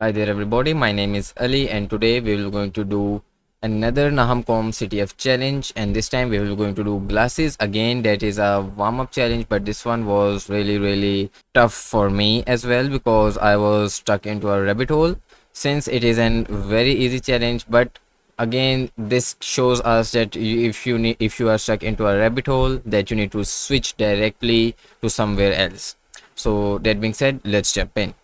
Hi there everybody, my name is Ali and today we will going to do another NahamCon CTF challenge, and this time we will going to do glasses again. That is a warm-up challenge, but this one was really tough for me as well because I was stuck into a rabbit hole. Since it is a very easy challenge, but again this shows us that if you are stuck into a rabbit hole, that you need to switch directly to somewhere else. So that being said, let's jump in.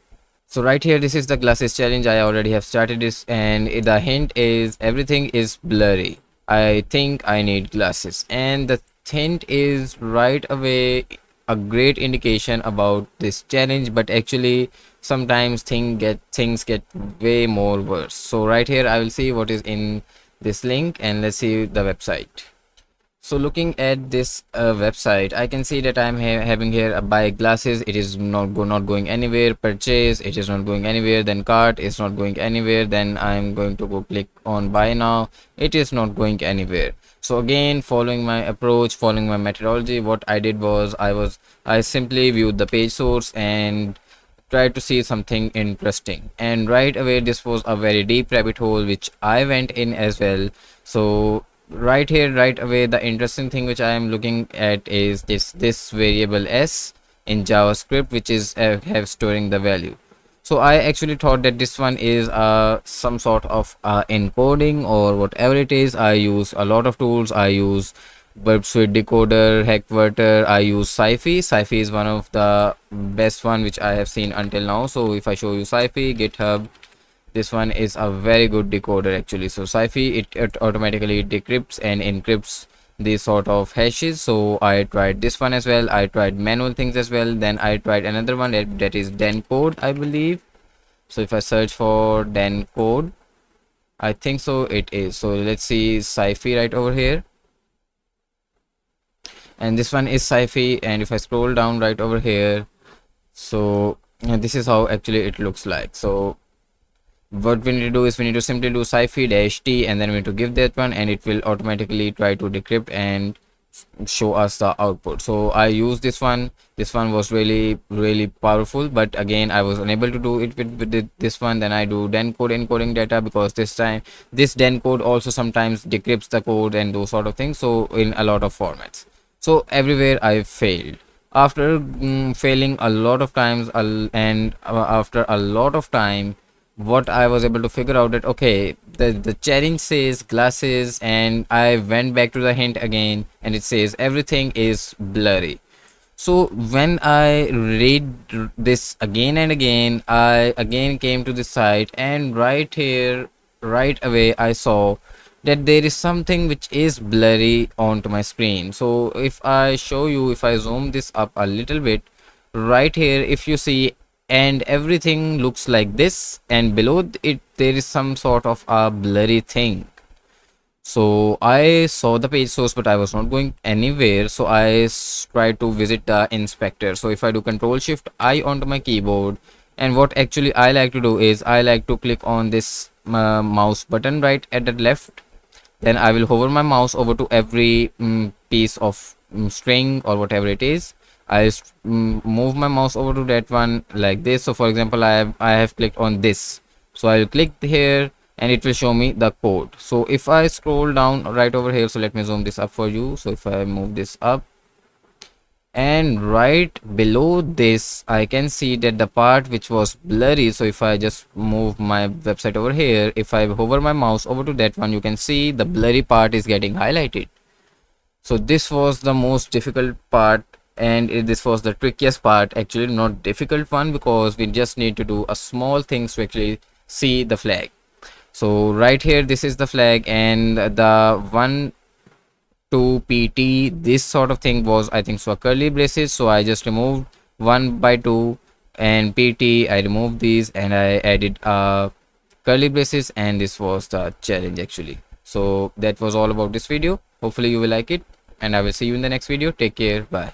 So right here, this is the glasses challenge. I already have started this, and the hint is everything is blurry. I think I need glasses, and the hint is right away a great indication about this challenge. But actually, sometimes things get way more worse. So right here, I will see what is in this link, and let's see the website. So looking at this website, I can see that I'm having here a buy glasses. It is not going anywhere. Purchase, it is not going anywhere. Then cart is not going anywhere. Then I'm going to go click on buy now. It is not going anywhere. So again, following my approach, following my methodology, what I did was I simply viewed the page source and tried to see something interesting. And right away, this was a very deep rabbit hole which I went in as well. So right here, right away, the interesting thing which I am looking at is this variable s in JavaScript, which is have storing the value. So I actually thought that this one is some sort of encoding or whatever it is. I use a lot of tools. I use burp suite decoder, hackverter. I use Sci-Fi is one of the best one which I have seen until now. So if I show you Sci-Fi, GitHub, this one is a very good decoder actually. So Sci-Fi, it automatically decrypts and encrypts these sort of hashes. So I tried this one as well. I tried manual things as well. Then I tried another one that is Dencode, I believe. So if I search for Dencode, I think so it is. So let's see Sci-Fi right over here, and this one is Sci-Fi. And if I scroll down right over here, so this is how actually it looks like. So what we need to do is we need to simply do Sci-Fi -t, and then we need to give that one, and it will automatically try to decrypt and show us the output. So I use this one. This one was really powerful, but again I was unable to do it with this one. Then I do Dencode encoding data, because this time this Dencode also sometimes decrypts the code and those sort of things, so in a lot of formats. So everywhere I failed. After failing a lot of times, and after a lot of time, what I was able to figure out that okay, the challenge says glasses, and I went back to the hint again, and it says everything is blurry. So when I read this again and again, I again came to the site, and right here, right away, I saw that there is something which is blurry onto my screen. So if I show you, if I zoom this up a little bit, right here, if you see, and everything looks like this, and below it there is some sort of a blurry thing. So I saw the page source, but I was not going anywhere. So I tried to visit the inspector. So if I do Control Shift I onto my keyboard, and what actually I like to do is I like to click on this mouse button right at the left. Then I will hover my mouse over to every piece of string or whatever it is. I move my mouse over to that one like this. So for example, I have clicked on this. So I'll click here, and it will show me the code. So if I scroll down right over here, so let me zoom this up for you. So if I move this up, and right below this, I can see that the part which was blurry. So if I just move my website over here, if I hover my mouse over to that one, you can see the blurry part is getting highlighted. So this was the most difficult part, and this was the trickiest part. Actually not difficult one, because we just need to do a small things to actually see the flag. So right here, this is the flag, and the 1 2 pt, this sort of thing was, I think so, a curly braces. So I just removed 1 by 2, and pt, I removed these, and I added curly braces, and this was the challenge actually. So that was all about this video. Hopefully you will like it, and I will see you in the next video. Take care. Bye.